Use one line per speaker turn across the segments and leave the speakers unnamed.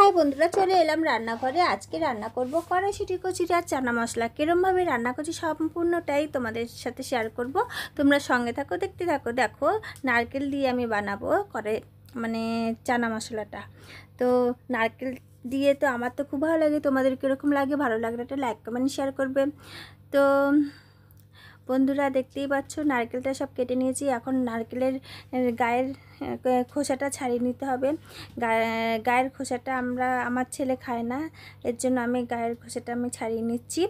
High বন্ধুরা, চলে এলাম রান্নাঘরে। আজকে রান্না করব কড়াইশুঁটি কচুরি আর চানা মশলা। কীরমভাবে রান্না করছি সম্পূর্ণটাই তোমাদের সাথে শেয়ার করব। তোমরা সঙ্গে থাকো, দেখতে থাকো। দেখো, নারকেল দিয়ে আমি বানাবো চানা মশলাটা। তো নারকেল দিয়ে তো আমার তো খুব ভালো লাগে। তোমাদের কীরকম লাগে? ভালো লাগলে একটা লাইক কমেন্ট শেয়ার করবে। তো বন্ধুরা, দেখতেই পাচ্ছ নারকেলটা সব কেটে নিয়েছি। এখন নারকেলের গায়ের খোসাটা ছাড়িয়ে নিতে হবে। গায়ের খোসাটা আমার ছেলে খায় না, এর জন্য আমি গায়ের খোসাটা ছাড়িয়ে নিচ্ছি।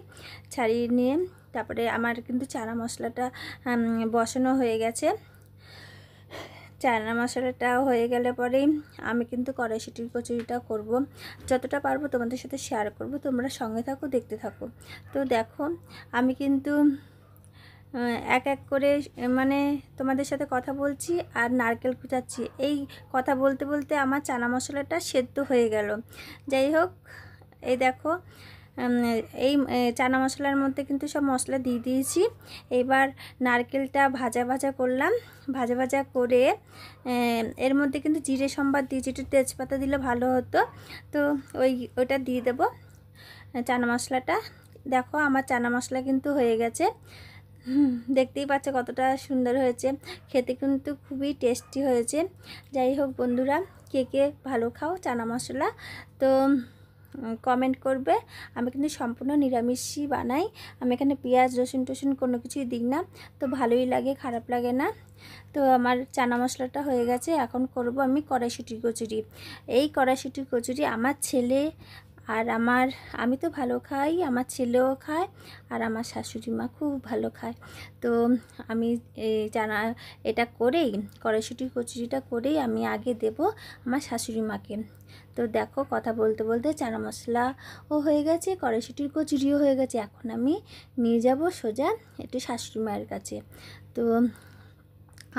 ছাড়িয়ে নিয়ে তারপরে আমার কিন্তু চানা মশলাটা বসানো হয়ে গেছে। চানা মশলাটা হয়ে গেলে পরেই আমি কিন্তু কড়াইশুঁটির কচুরিটা করব। যতটা পারবো তোমাদের সাথে শেয়ার করব। তোমরা সঙ্গে থাকো, দেখতে থাকো। তো দেখো, আমি কিন্তু এক এক করে তোমাদের সাথে কথা বলছি আর নারকেল কুচাচ্ছি। এই কথা বলতে বলতে আমার চানা মশলাটা সেদ্ধ হয়ে গেল। যাই হোক, এই দেখো, এই চানা মশলার মধ্যে কিন্তু সব মশলা দিয়ে দিয়েছি। এবার নারকেলটা ভাজা ভাজা করলাম। ভাজা ভাজা করে এর মধ্যে কিন্তু জিরে সম্বাদ দিয়েছি, একটু তেজপাতা দিলে ভালো হতো। তো ওইটা দিয়ে দেবো চানা মশলাটা। দেখো, আমার চানা মশলা কিন্তু হয়ে গেছে। দেখতেই পাচ্ছ কতটা সুন্দর হয়েছে, খেতে কিন্তু খুবই টেস্টি হয়েছে। যাই হোক বন্ধুরা, কে কে ভালো খাও চানা মশলা, তো কমেন্ট করবে। আমি কিন্তু সম্পূর্ণ নিরামিষই বানাই। আমি এখানে পেঁয়াজ রসুন টসুন কোনো কিছুই দিই না, তো ভালোই লাগে, খারাপ লাগে না। তো আমার চানা মশলাটা হয়ে গেছে। এখন করব আমি কড়াইশুঁটির কচুরি। এই কড়াইশুঁটির কচুরি আমার ছেলে আর আমি তো ভালো খাই, আমার ছেলেও খায়, আর আমার শাশুড়ি মা খুব ভালো খায়। তো আমি এটা করেই, কড়াইশুঁটির কচুরিটা করেই আমি আগে দেব আমার শাশুড়ি মাকে। তো দেখো, কথা বলতে বলতে চানা মশলাও হয়ে গেছে, কড়াইশুঁটির কচুরিও হয়ে গেছে। এখন আমি নিয়ে যাব সোজা একটু শাশুড়ি মায়ের কাছে। তো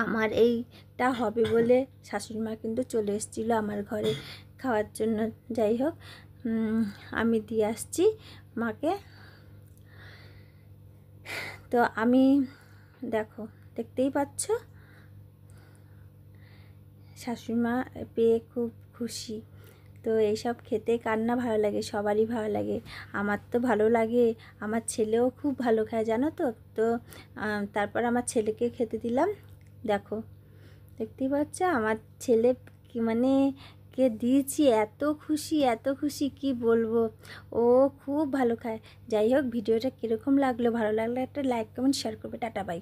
আমার এইটা হবে বলে শাশুড়ি মা কিন্তু চলে এসেছিলো আমার ঘরে খাওয়ার জন্য। যাই হোক, আমি দিয়ে আসছি মাকে। তো আমি দেখো, দেখতেই পাচ্ছ শাশুড়িমা পেয়ে খুব খুশি। তো এইসব খেতে কার না ভালো লাগে? সবারই ভালো লাগে। আমার তো ভালো লাগে, আমার ছেলেও খুব ভালো খায়, জানো তো। তো তারপর আমার ছেলেকে খেতে দিলাম। দেখো, দেখতেই পাচ্ছ আমার ছেলে কে দিয়েছি, এত খুশি, এত খুশি কি বলবো। ও খুব ভালো খায়। যাই হোক, ভিডিওটা কীরকম লাগলো? ভালো লাগলে একটা লাইক কমেন্ট শেয়ার করবে। Tata, by.